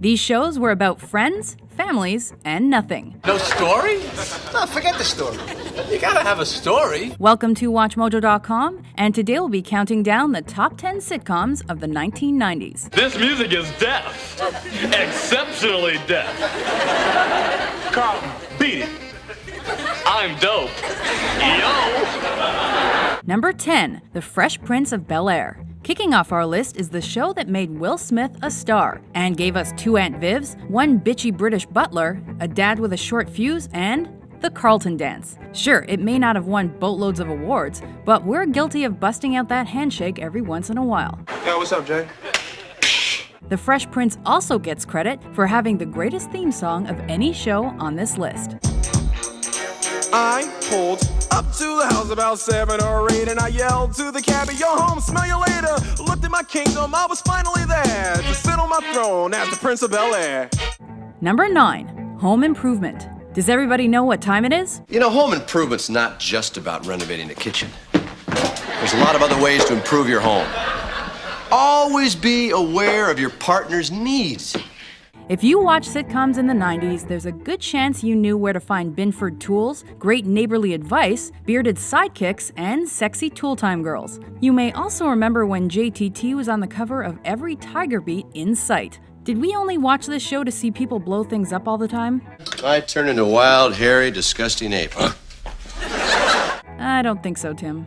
These shows were about friends, families, and nothing. No story? No, forget the story. You gotta have a story. Welcome to WatchMojo.com, and today we'll be counting down the top 10 sitcoms of the 1990s. This music is deaf. Exceptionally deaf. Carlton, beat it. I'm dope. Yo! Number 10, The Fresh Prince of Bel-Air. Kicking off our list is the show that made Will Smith a star and gave us two Aunt Vivs, one bitchy British butler, a dad with a short fuse, and the Carlton Dance. Sure, it may not have won boatloads of awards, but we're guilty of busting out that handshake every once in a while. Yo, what's up, Jay? The Fresh Prince also gets credit for having the greatest theme song of any show on this list. I pulled up to the house about 7 or 8 and I yelled to the cabbie, yo home, smell you later. Looked at my kingdom, I was finally there to sit on my throne as the Prince of Bel-Air. Number 9, Home Improvement. Does everybody know what time it is? You know, home improvement's not just about renovating the kitchen. There's a lot of other ways to improve your home. Always be aware of your partner's needs. If you watch sitcoms in the 90s, there's a good chance you knew where to find Binford tools, great neighborly advice, bearded sidekicks, and sexy tool time girls. You may also remember when JTT was on the cover of every Tiger Beat in sight. Did we only watch this show to see people blow things up all the time? I turn into a wild, hairy, disgusting ape, huh? I don't think so, Tim.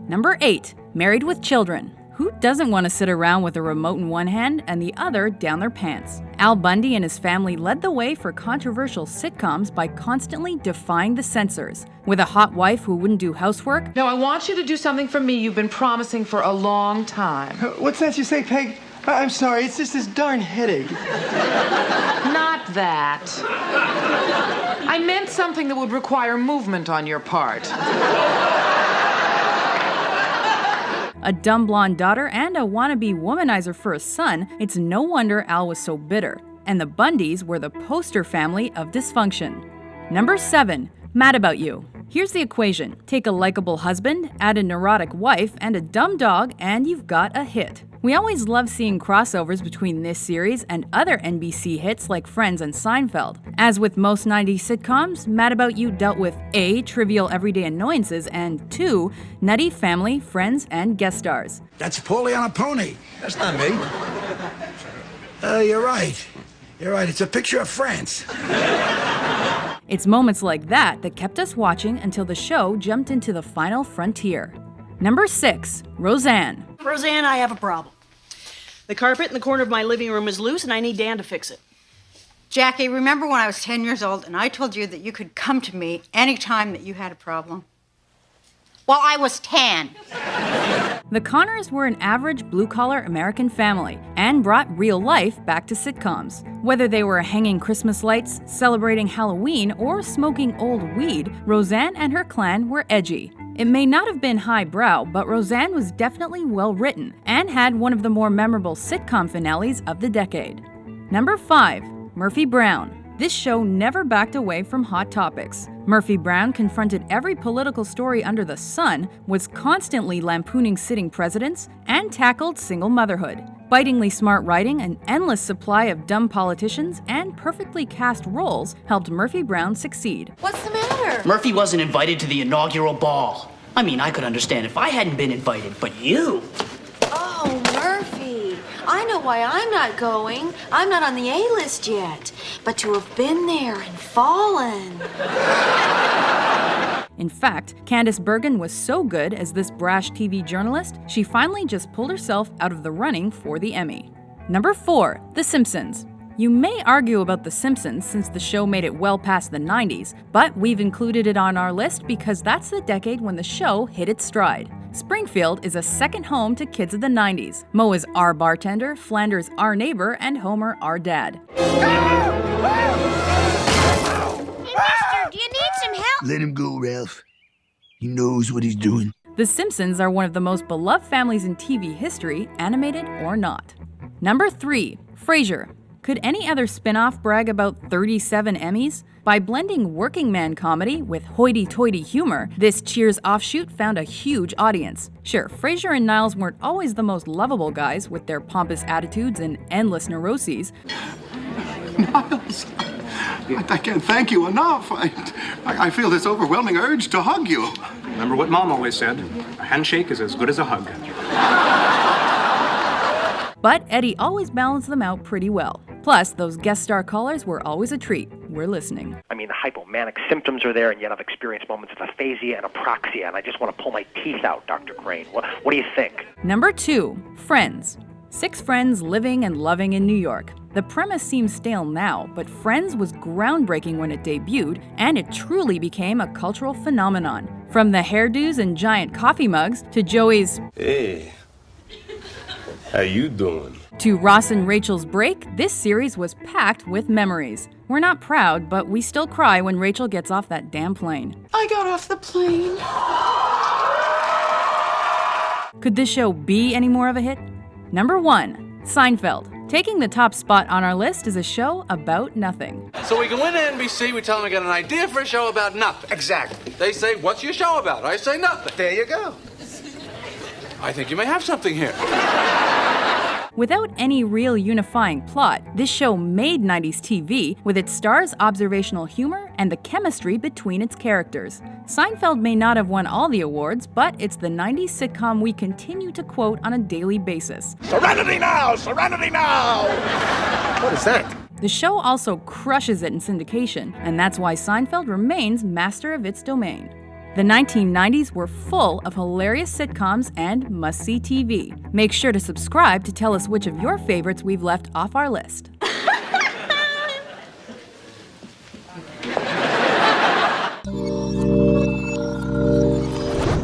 Number 8, Married with Children. Who doesn't want to sit around with a remote in one hand and the other down their pants? Al Bundy and his family led the way for controversial sitcoms by constantly defying the censors. With a hot wife who wouldn't do housework. Now, I want you to do something for me you've been promising for a long time. What's that you say, Peg? I'm sorry, it's just this darn headache. Not that. I meant something that would require movement on your part. A dumb blonde daughter and a wannabe womanizer for a son, it's no wonder Al was so bitter. And the Bundys were the poster family of dysfunction. Number 7, Mad About You. Here's the equation. Take a likable husband, add a neurotic wife, and a dumb dog, and you've got a hit. We always love seeing crossovers between this series and other NBC hits like Friends and Seinfeld. As with most 90s sitcoms, Mad About You dealt with A, trivial everyday annoyances, and 2, nutty family, friends, and guest stars. That's Paulie on a pony. That's not me. You're right. You're right. It's a picture of France. It's moments like that that kept us watching until the show jumped into the final frontier. Number 6, Roseanne. Roseanne, I have a problem. The carpet in the corner of my living room is loose, and I need Dan to fix it. Jackie, remember when I was 10 years old and I told you that you could come to me anytime that you had a problem? Well, I was 10. The Connors were an average blue-collar American family and brought real life back to sitcoms. Whether they were hanging Christmas lights, celebrating Halloween, or smoking old weed, Roseanne and her clan were edgy. It may not have been highbrow, but Roseanne was definitely well-written and had one of the more memorable sitcom finales of the decade. Number 5, Murphy Brown. This show never backed away from hot topics. Murphy Brown confronted every political story under the sun, was constantly lampooning sitting presidents, and tackled single motherhood. Bitingly smart writing, an endless supply of dumb politicians, and perfectly cast roles helped Murphy Brown succeed. What's the matter? Murphy wasn't invited to the inaugural ball. I mean, I could understand if I hadn't been invited, but you... Oh, Murphy. I know why I'm not going. I'm not on the A-list yet. But to have been there and fallen. In fact, Candice Bergen was so good as this brash TV journalist, she finally just pulled herself out of the running for the Emmy. Number 4, The Simpsons. You may argue about The Simpsons since the show made it well past the 90s, but we've included it on our list because that's the decade when the show hit its stride. Springfield is a second home to kids of the 90s. Moe is our bartender, Flanders our neighbor, and Homer our dad. Hey, mister, do you need some help? Let him go, Ralph. He knows what he's doing. The Simpsons are one of the most beloved families in TV history, animated or not. Number 3, Frasier. Could any other spin-off brag about 37 Emmys? By blending working man comedy with hoity-toity humor, this Cheers offshoot found a huge audience. Sure, Frasier and Niles weren't always the most lovable guys with their pompous attitudes and endless neuroses. Niles, I can't thank you enough. I feel this overwhelming urge to hug you. Remember what Mom always said, a handshake is as good as a hug. But Eddie always balanced them out pretty well. Plus, those guest star callers were always a treat. We're listening. I mean, the hypomanic symptoms are there, and yet I've experienced moments of aphasia and apraxia, and I just want to pull my teeth out, Dr. Crane. What do you think? Number 2, Friends. 6 friends living and loving in New York. The premise seems stale now, but Friends was groundbreaking when it debuted, and it truly became a cultural phenomenon. From the hairdos and giant coffee mugs, to Joey's "Hey, how you doing?" to Ross and Rachel's break, this series was packed with memories. We're not proud, but we still cry when Rachel gets off that damn plane. I got off the plane. Could this show be any more of a hit? Number 1, Seinfeld. Taking the top spot on our list is a show about nothing. So we go into NBC, we tell them we got an idea for a show about nothing. Exactly. They say, what's your show about? I say nothing. There you go. I think you may have something here. Without any real unifying plot, this show made 90s TV with its stars' observational humor and the chemistry between its characters. Seinfeld may not have won all the awards, but it's the 90s sitcom we continue to quote on a daily basis. Serenity now! Serenity now! What is that? The show also crushes it in syndication, and that's why Seinfeld remains master of its domain. The 1990s were full of hilarious sitcoms and must-see TV. Make sure to subscribe to tell us which of your favorites we've left off our list.